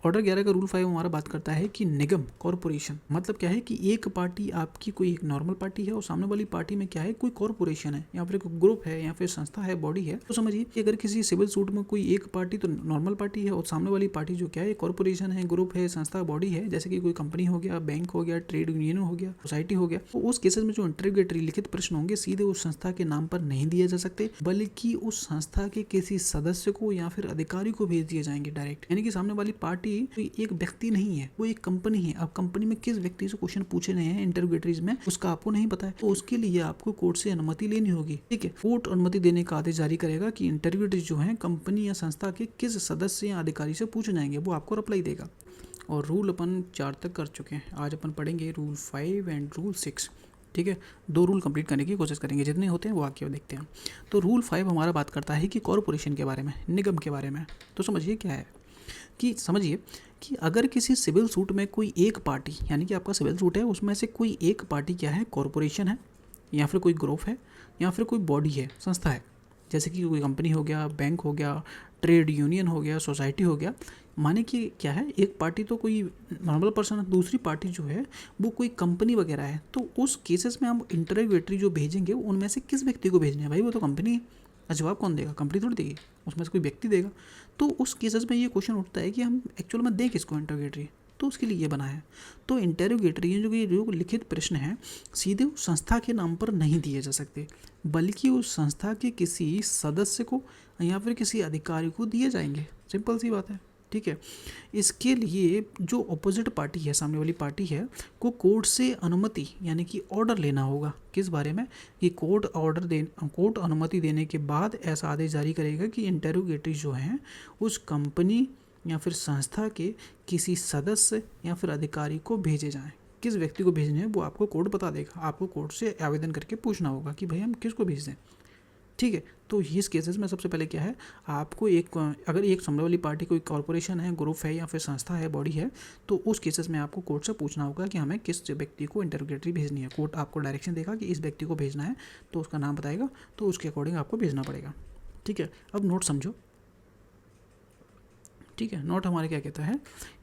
Order 11 का rule 5 हमारा बात करता है कि निगम कॉरपोरेशन मतलब क्या है कि एक पार्टी आपकी कोई एक नॉर्मल पार्टी है और सामने वाली पार्टी में क्या है कोई कॉरपोरेशन है या फिर कोई ग्रुप है या फिर संस्था है बॉडी है। तो समझिए कि अगर किसी सिविल सूट में कोई एक पार्टी तो नॉर्मल पार्टी है और सामने वाली पार्टी जो क्या है कॉरपोरेशन है, ग्रुप है, संस्था, बॉडी है, जैसे कि कोई कंपनी हो गया, बैंक हो गया, ट्रेड यूनियन हो गया, सोसाइटी हो गया, तो उस केसेस में जो इंटरोगेटरी लिखित प्रश्न होंगे सीधे उस संस्था के नाम पर नहीं दिए जा सकते बल्कि उस संस्था के किसी सदस्य को या फिर अधिकारी को भेज दिए जाएंगे डायरेक्ट। यानी कि सामने वाली पार्टी एक व्यक्ति नहीं है, वो एक कंपनी है। अब कंपनी में किस व्यक्ति से क्वेश्चन पूछे गए हैं इंटरोगेटरीज में उसका आपको नहीं पता है, तो उसके लिए आपको कोर्ट से अनुमति लेनी होगी। ठीक है, कोर्ट अनुमति देने का आदेश जारी करेगा कि इंटरोगेटरीज जो है कंपनी या संस्था के किस सदस्य या अधिकारी से पूछे जाएंगे, वो आपको रिप्लाई देगा। और रूल अपन 4 तक कर चुके हैं, आज अपन पढ़ेंगे रूल 5 एंड रूल 6। ठीक है, 2 रूल कंप्लीट करने की कोशिश करेंगे, जितने होते हैं वो आगे देखते हैं। तो रूल 5 हमारा बात करता है कि कॉरपोरेशन के बारे में, निगम के बारे में। तो समझिए क्या है कि समझिए कि अगर किसी सिविल सूट में कोई एक पार्टी, यानी कि आपका सिविल सूट है उसमें से कोई एक पार्टी क्या है, कॉरपोरेशन है या फिर कोई ग्रुप है या फिर कोई बॉडी है, संस्था है, जैसे कि कोई कंपनी हो गया, बैंक हो गया, ट्रेड यूनियन हो गया, सोसाइटी हो गया। माने कि क्या है, एक पार्टी तो कोई नॉर्मल पर्सन है, दूसरी पार्टी जो है वो कोई कंपनी वगैरह है। तो उस केसेस में हम इंटरोगेटरी जो भेजेंगे उनमें से किस व्यक्ति को भेजने हैं, भाई वो तो कंपनी है। जवाब कौन देगा, कंपनी थोड़ी देगी, उसमें से कोई व्यक्ति देगा। तो उस केसेस में ये क्वेश्चन उठता है कि हम एक्चुअल में दें किसको इंटरोगेटरी, तो उसके लिए ये बना है। तो इंटरोगेटरी जो लिखित प्रश्न है सीधे उस संस्था के नाम पर नहीं दिए जा सकते बल्कि उस संस्था के किसी सदस्य को या फिर किसी अधिकारी को दिए जाएंगे। सिंपल सी बात है। ठीक है, इसके लिए जो अपोजिट पार्टी है, सामने वाली पार्टी है, को कोर्ट से अनुमति यानी कि ऑर्डर लेना होगा। किस बारे में, कि कोर्ट अनुमति देने के बाद ऐसा आदेश जारी करेगा कि इंटरोगेटरी जो हैं उस कंपनी या फिर संस्था के किसी सदस्य या फिर अधिकारी को भेजे जाएं। किस व्यक्ति को भेजने हैं वो आपको कोर्ट बता देगा, आपको कोर्ट से आवेदन करके पूछना होगा कि भाई हम किसको भेज दें। ठीक है, तो इस केसेस में सबसे पहले क्या है, आपको अगर एक सामने वाली पार्टी कोई कॉरपोरेशन है, ग्रुप है या फिर संस्था है, बॉडी है, तो उस केसेस में आपको कोर्ट से पूछना होगा कि हमें किस व्यक्ति को इंटरोगेटरी भेजनी है। कोर्ट आपको डायरेक्शन देगा कि इस व्यक्ति को भेजना है, तो उसका नाम बताएगा, तो उसके अकॉर्डिंग आपको भेजना पड़ेगा। ठीक है, अब नोट समझो। ठीक है, नोट हमारे क्या कहता है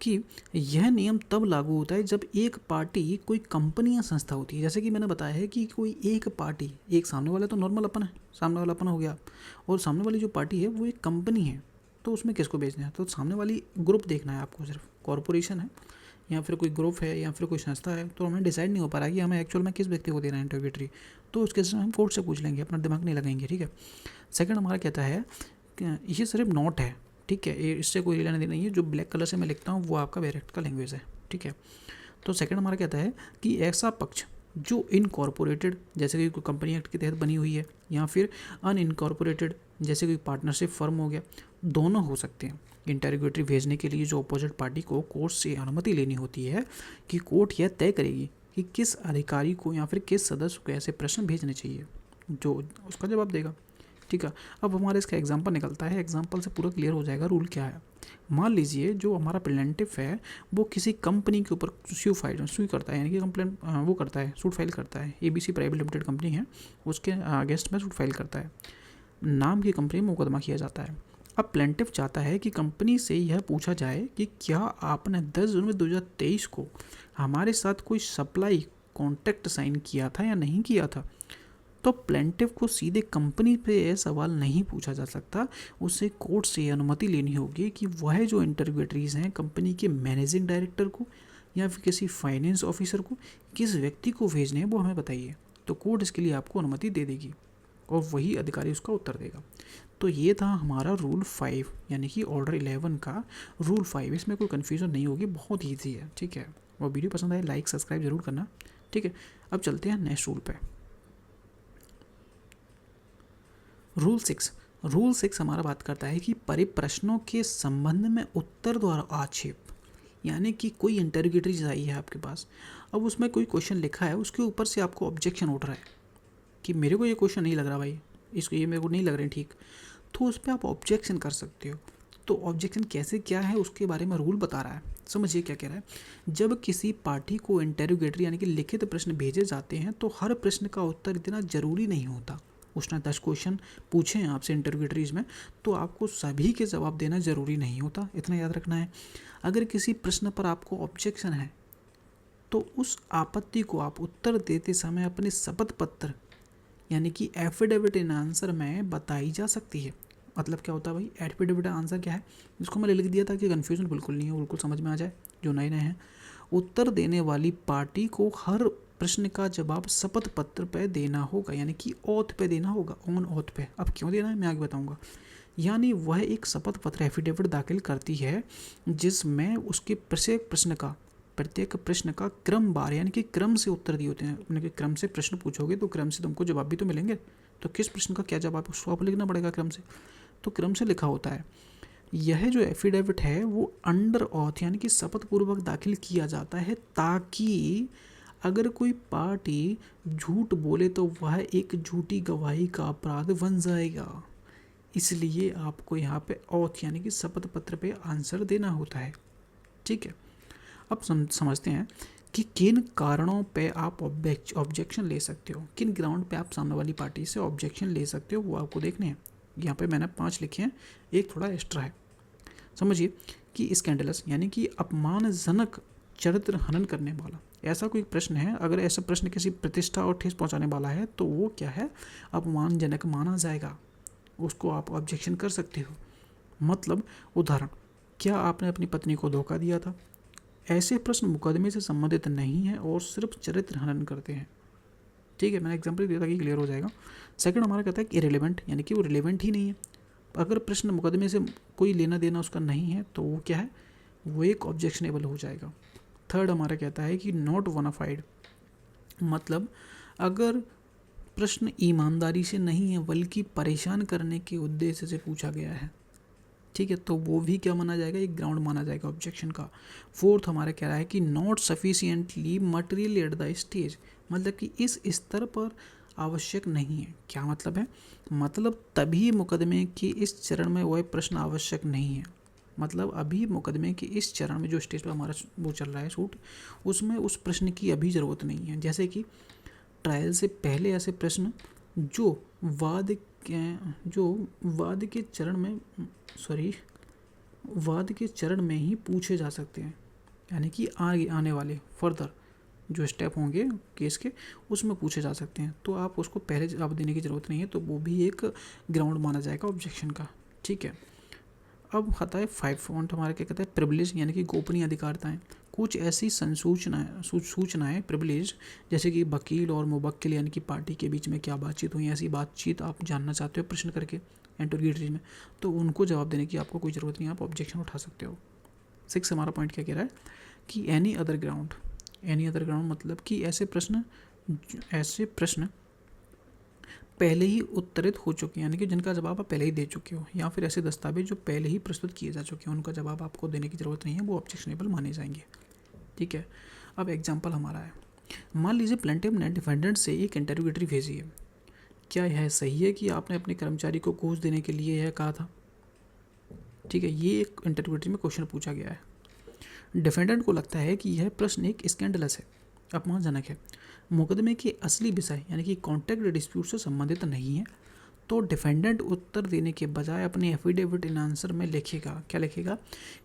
कि यह नियम तब लागू होता है जब एक पार्टी कोई कंपनी या संस्था होती है। जैसे कि मैंने बताया है कि कोई एक पार्टी, एक सामने वाला तो नॉर्मल अपन है, सामने वाला अपन हो गया, और सामने वाली जो पार्टी है वो एक कंपनी है, तो उसमें किसको भेजना है, तो सामने वाली ग्रुप देखना है आपको, सिर्फ कॉरपोरेशन है या फिर कोई ग्रुप है या फिर कोई संस्था है, तो हमें डिसाइड नहीं हो पा रहा कि हमें एक्चुअल में किस व्यक्ति को देना है इंटरोगेटरी, तो उसके हम कोर्ट से पूछ लेंगे, अपना दिमाग नहीं लगाएंगे। ठीक है, सेकंड हमारा कहता है कि ये सिर्फ नोट है। ठीक है, ये इससे कोई लेना देना नहीं है, जो ब्लैक कलर से मैं लिखता हूँ वो आपका डायरेक्ट का लैंग्वेज है। ठीक है, तो सेकंड हमारा कहता है कि ऐसा पक्ष जो इनकॉर्पोरेटेड, जैसे कि कोई कंपनी एक्ट के तहत बनी हुई है, या फिर अनइनकॉर्पोरेटेड जैसे कोई पार्टनरशिप फर्म हो गया, दोनों हो सकते हैं। इंटरोगेटरी भेजने के लिए जो अपोजिट पार्टी को कोर्ट से अनुमति लेनी होती है कि कोर्ट यह तय करेगी कि किस अधिकारी को या फिर किस सदस्य को ऐसे प्रश्न भेजने चाहिए, जो उसका जवाब देगा। ठीक है, अब हमारे इसका एग्जांपल निकलता है, एग्जांपल से पूरा क्लियर हो जाएगा रूल क्या है। मान लीजिए जो हमारा प्लेंटिफ है वो किसी कंपनी के ऊपर सू करता है, यानी कि कंप्लेंट वो करता है, सूट फाइल करता है। ABC प्राइवेट लिमिटेड कंपनी है, उसके अगेंस्ट में सूट फाइल करता है, नाम की कंपनी में मुकदमा किया जाता है। अब प्लेंटिफ चाहता है कि कंपनी से यह पूछा जाए कि क्या आपने 10 जनवरी 2023 को हमारे साथ कोई सप्लाई कॉन्ट्रैक्ट साइन किया था या नहीं किया था। तो प्लेंटिफ को सीधे कंपनी पे यह सवाल नहीं पूछा जा सकता, उसे कोर्ट से अनुमति लेनी होगी कि वह जो इंटरोगेटरीज हैं कंपनी के मैनेजिंग डायरेक्टर को या फिर किसी फाइनेंस ऑफिसर को, किस व्यक्ति को भेजने हैं वो हमें बताइए। तो कोर्ट इसके लिए आपको अनुमति दे देगी और वही अधिकारी उसका उत्तर देगा। तो ये था हमारा रूल 5 यानी कि ऑर्डर 11 का रूल 5। इसमें कोई कन्फ्यूजन नहीं होगी, बहुत ईजी है। ठीक है, और वीडियो पसंद आए लाइक सब्सक्राइब जरूर करना। ठीक है, अब चलते हैं नेक्स्ट रूल पे। रूल 6 हमारा बात करता है कि परिप्रश्नों के संबंध में उत्तर द्वारा आक्षेप, यानी कि कोई इंटरोगेटरी आई है आपके पास, अब उसमें कोई क्वेश्चन लिखा है, उसके ऊपर से आपको ऑब्जेक्शन उठ रहा है कि मेरे को ये क्वेश्चन नहीं लग रहा भाई, इसको ये मेरे को नहीं लग रहा है ठीक, तो उस पर आप ऑब्जेक्शन कर सकते हो। तो ऑब्जेक्शन कैसे क्या है उसके बारे में रूल बता रहा है। समझिए क्या कह रहा है, जब किसी पार्टी को इंटरोगेटरी यानी कि लिखित प्रश्न भेजे जाते हैं तो हर प्रश्न का उत्तर इतना ज़रूरी नहीं होता। उसने 10 क्वेश्चन पूछे हैं आपसे इंटरव्यूटरीज में, तो आपको सभी के जवाब देना ज़रूरी नहीं होता, इतना याद रखना है। अगर किसी प्रश्न पर आपको ऑब्जेक्शन है तो उस आपत्ति को आप उत्तर देते समय अपने शपथ पत्र यानी कि एफिडेविट इन आंसर में बताई जा सकती है। मतलब क्या होता है भाई, एफिडेविट आंसर क्या है, इसको मैंने लिख दिया ताकि कन्फ्यूजन बिल्कुल नहीं हो, बिल्कुल समझ में आ जाए जो नए नए हैं। उत्तर देने वाली पार्टी को हर प्रश्न का जवाब शपथ पत्र पे देना होगा, यानी कि ओथ पे देना होगा, ऑन ओथ पे। अब क्यों देना है मैं आगे बताऊंगा। यानी वह एक शपथ पत्र एफिडेविट दाखिल करती है जिसमें उसके प्रत्येक प्रश्न का क्रमवार यानी कि क्रम से उत्तर दिए होते हैं। अपने क्रम से प्रश्न पूछोगे तो क्रम से तुमको जवाब भी तो मिलेंगे, तो किस प्रश्न का क्या जवाब उसको आप लिखना पड़ेगा क्रम से, तो क्रम से लिखा होता है। यह जो एफिडेविट है वो अंडर ऑथ यानी कि शपथ पूर्वक दाखिल किया जाता है ताकि अगर कोई पार्टी झूठ बोले तो वह एक झूठी गवाही का अपराध बन जाएगा। इसलिए आपको यहाँ पे ऑथ यानी कि शपथ पत्र पे आंसर देना होता है। ठीक है, अब समझते हैं कि किन कारणों पे आप ऑब्जेक्शन ले सकते हो, किन ग्राउंड पे आप सामने वाली पार्टी से ऑब्जेक्शन ले सकते हो, वो आपको देखने हैं। यहाँ पे मैंने 5 लिखे हैं, एक थोड़ा एक्स्ट्रा है। समझिए कि स्कैंडलस यानी कि अपमानजनक चरित्र हनन करने वाला, ऐसा कोई प्रश्न है, अगर ऐसा प्रश्न किसी प्रतिष्ठा और ठेस पहुंचाने वाला है तो वो क्या है, अपमानजनक माना जाएगा, उसको आप ऑब्जेक्शन कर सकते हो। मतलब उदाहरण, क्या आपने अपनी पत्नी को धोखा दिया था, ऐसे प्रश्न मुकदमे से संबंधित नहीं है और सिर्फ चरित्र हनन करते हैं। ठीक है, मैंने एग्जाम्पल दिया ताकि क्लियर हो जाएगा। सेकंड हमारा कहता है कि इरेलीवेंट यानी कि वो रिलेवेंट ही नहीं है। अगर प्रश्न मुकदमे से कोई लेना देना उसका नहीं है तो वो क्या है, वो एक ऑब्जेक्शनेबल हो जाएगा। थर्ड हमारा कहता है कि नॉट बोनाफाइड, मतलब अगर प्रश्न ईमानदारी से नहीं है बल्कि परेशान करने के उद्देश्य से पूछा गया है, ठीक है, तो वो भी क्या माना जाएगा, एक ग्राउंड माना जाएगा ऑब्जेक्शन का। फोर्थ हमारा कह रहा है कि not sufficiently material at the stage, मतलब कि इस स्तर पर आवश्यक नहीं है। क्या मतलब है, मतलब तभी मुकदमे के इस चरण में वह प्रश्न आवश्यक नहीं है। मतलब अभी मुकदमे के इस चरण में जो स्टेज पर हमारा वो चल रहा है शूट, उसमें उस प्रश्न की अभी ज़रूरत नहीं है। जैसे कि ट्रायल से पहले ऐसे प्रश्न जो वाद के चरण में ही पूछे जा सकते हैं, यानी कि आगे आने वाले फर्दर जो स्टेप होंगे केस के उसमें पूछे जा सकते हैं, तो आप उसको पहले जवाब देने की ज़रूरत नहीं है, तो वो भी एक ग्राउंड माना जाएगा ऑब्जेक्शन का। ठीक है, अब आता है 5 पॉइंट हमारे क्या कहता है, प्रिविलेज यानी कि गोपनीय अधिकारताएं। कुछ ऐसी सूचनाएं प्रिविलेज, जैसे कि वकील और मुवक्किल यानी कि पार्टी के बीच में क्या बातचीत हुई, ऐसी बातचीत आप जानना चाहते हो प्रश्न करके इंटरोगेटरी में, तो उनको जवाब देने की आपको कोई ज़रूरत नहीं है, आप ऑब्जेक्शन उठा सकते हो। 6 हमारा पॉइंट क्या कह रहा है कि एनी अदर ग्राउंड मतलब कि ऐसे प्रश्न पहले ही उत्तरित हो चुके हैं, यानी कि जिनका जवाब आप पहले ही दे चुके हो, या फिर ऐसे दस्तावेज जो पहले ही प्रस्तुत किए जा चुके हैं, उनका जवाब आपको देने की ज़रूरत नहीं है, वो ऑब्जेक्शनेबल माने जाएंगे। ठीक है, अब एग्जांपल हमारा है, मान लीजिए प्लेंटिफ ने डिफेंडेंट से एक इंटरोगेटरी भेजी है, क्या यह सही है कि आपने अपने कर्मचारी को घूस देने के लिए यह कहा था। ठीक है, ये एक इंटरोगेटरी में क्वेश्चन पूछा गया है। डिफेंडेंट को लगता है कि यह प्रश्न एक स्कैंडलस है, अपमानजनक है, मुकदमे के असली विषय यानी कि कॉन्ट्रैक्ट डिस्प्यूट से संबंधित नहीं है, तो डिफेंडेंट उत्तर देने के बजाय अपने एफिडेविट इन आंसर में लिखेगा, क्या लिखेगा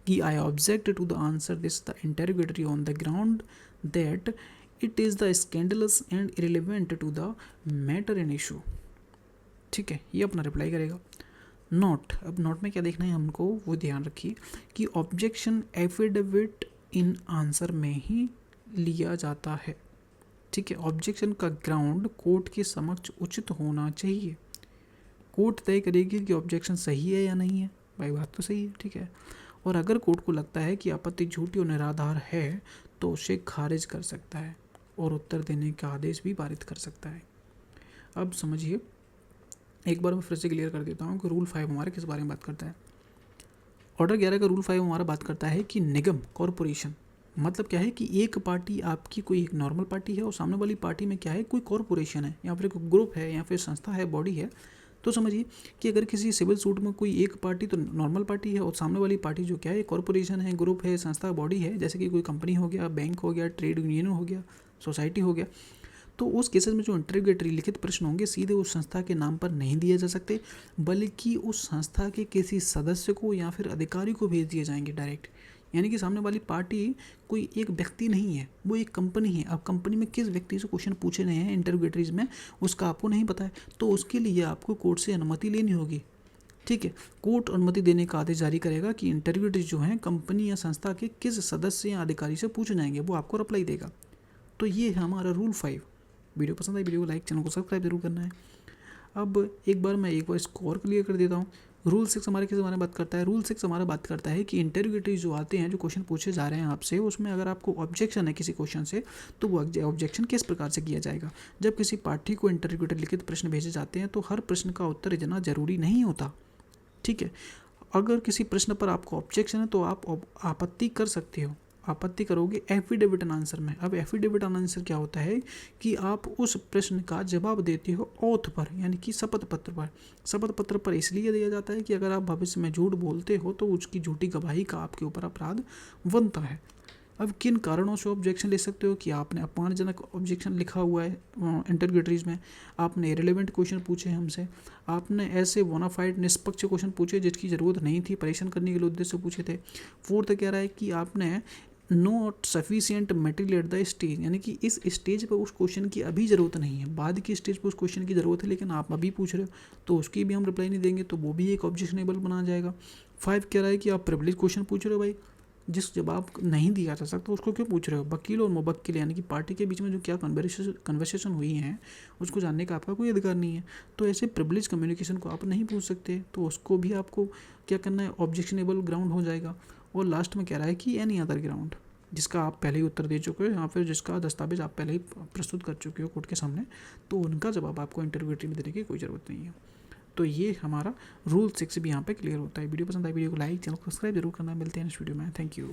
कि I object to the answer this the interrogatory on the ground that it is the scandalous and irrelevant to the matter in issue. ठीक है, ये अपना रिप्लाई करेगा। नोट, अब नोट में क्या देखना है हमको, वो ध्यान रखिए कि ऑब्जेक्शन एफिडेविट इन आंसर में ही लिया जाता है। ठीक है, ऑब्जेक्शन का ग्राउंड कोर्ट के समक्ष उचित होना चाहिए, कोर्ट तय करेगी कि ऑब्जेक्शन सही है या नहीं है। भाई बात तो सही है, ठीक है, और अगर कोर्ट को लगता है कि आपत्ति झूठी और निराधार है तो उसे खारिज कर सकता है और उत्तर देने का आदेश भी पारित कर सकता है। अब समझिए, एक बार मैं फिर से क्लियर कर देता हूँ कि रूल 5 हमारे किस बारे में बात करता है। ऑर्डर 11 का रूल 5 हमारा बात करता है कि निगम कॉरपोरेशन, मतलब क्या है कि एक पार्टी आपकी कोई एक नॉर्मल पार्टी है और सामने वाली पार्टी में क्या है, कोई कॉरपोरेशन है या फिर कोई ग्रुप है या फिर संस्था है, बॉडी है। तो समझिए कि अगर किसी सिविल सूट में कोई एक पार्टी तो नॉर्मल पार्टी है और सामने वाली पार्टी जो क्या है, कॉरपोरेशन है, ग्रुप है, संस्था, बॉडी है, जैसे कि कोई कंपनी हो गया, बैंक हो गया, ट्रेड यूनियन हो गया, सोसाइटी हो गया, तो उस केसेस में जो इंटरोगेटरी लिखित प्रश्न होंगे सीधे उस संस्था के नाम पर नहीं दिए जा सकते, बल्कि उस संस्था के किसी सदस्य को या फिर अधिकारी को भेज दिए जाएंगे डायरेक्ट। यानी कि सामने वाली पार्टी कोई एक व्यक्ति नहीं है, वो एक कंपनी है। अब कंपनी में किस व्यक्ति से क्वेश्चन पूछे गए हैं इंटरोगेटरीज में, उसका आपको नहीं पता है, तो उसके लिए आपको कोर्ट से अनुमति लेनी होगी। ठीक है, कोर्ट अनुमति देने का आदेश जारी करेगा कि इंटरोगेटरीज जो हैं कंपनी या संस्था के किस सदस्य या अधिकारी से पूछे जाएंगे, वो आपको रिप्लाई देगा। तो ये है हमारा रूल 5। वीडियो पसंद आई, वीडियो को लाइक, चैनल को सब्सक्राइब जरूर करना है। अब एक बार इसको और क्लियर कर देता हूँ। रूल 6 हमारे किस बारे में बात करता है? रूल 6 हमारा बात करता है कि इंटरोगेटरी जो आते हैं, जो क्वेश्चन पूछे जा रहे हैं आपसे, उसमें अगर आपको ऑब्जेक्शन है किसी क्वेश्चन से, तो वो ऑब्जेक्शन किस प्रकार से किया जाएगा। जब किसी पार्टी को इंटरोगेटरी लिखित प्रश्न भेजे जाते हैं तो हर प्रश्न का उत्तर देना जरूरी नहीं होता। ठीक है, अगर किसी प्रश्न पर आपको ऑब्जेक्शन है तो आप आपत्ति कर सकते हो। आपत्ति करोगे एफिडेविट आंसर में। अब एफिडेविट आंसर क्या होता है कि आप उस प्रश्न का जवाब देते हो ओथ पर, यानी कि शपथ पत्र पर। शपथ पत्र पर इसलिए दिया जाता है कि अगर आप भविष्य में झूठ बोलते हो तो उसकी झूठी गवाही का आपके ऊपर अपराध बनता है। अब किन कारणों से ऑब्जेक्शन ले सकते हो कि आपने अपमानजनक ऑब्जेक्शन लिखा हुआ है इंटरोगेटरीज में, आपने इरेलेवेंट क्वेश्चन पूछे हमसे, आपने ऐसे बोनाफाइड निष्पक्ष क्वेश्चन पूछे जिसकी ज़रूरत नहीं थी, परेशान करने के लिए उद्देश्य से पूछे थे। फोर्थ कह रहा है कि आपने not sufficient material at the stage, यानी कि इस स्टेज पर उस क्वेश्चन की अभी ज़रूरत नहीं है, बाद की स्टेज पर उस क्वेश्चन की ज़रूरत है लेकिन आप अभी पूछ रहे हो, तो उसकी भी हम रिप्लाई नहीं देंगे, तो वो भी एक ऑब्जेक्शनेबल बना जाएगा। 5 कह रहा है कि आप प्रिविलेज क्वेश्चन पूछ रहे हो भाई, जिस जवाब नहीं दिया जा सकता उसको क्यों पूछ रहे हो। वकील और मुवक्किल यानी कि पार्टी के बीच में जो क्या कन्वर्सेशन हुई है उसको जानने का आपका कोई अधिकार नहीं है, तो ऐसे प्रिविलेज कम्युनिकेशन को आप नहीं पूछ सकते, तो उसको भी आपको क्या करना है, ऑब्जेक्शनेबल ग्राउंड हो जाएगा। और लास्ट में कह रहा है कि एनी अदर ग्राउंड, जिसका आप पहले ही उत्तर दे चुके हो या फिर जिसका दस्तावेज आप पहले ही प्रस्तुत कर चुके हो कोर्ट के सामने, तो उनका जवाब आपको इंटरोगेटरी में देने की कोई ज़रूरत नहीं है। तो ये हमारा रूल 6 भी यहाँ पे क्लियर होता है। वीडियो पसंद आई, वीडियो को लाइक, चैनल को सब्सक्राइब जरूर करना। मिलते हैं नेक्स्ट वीडियो में। Thank you.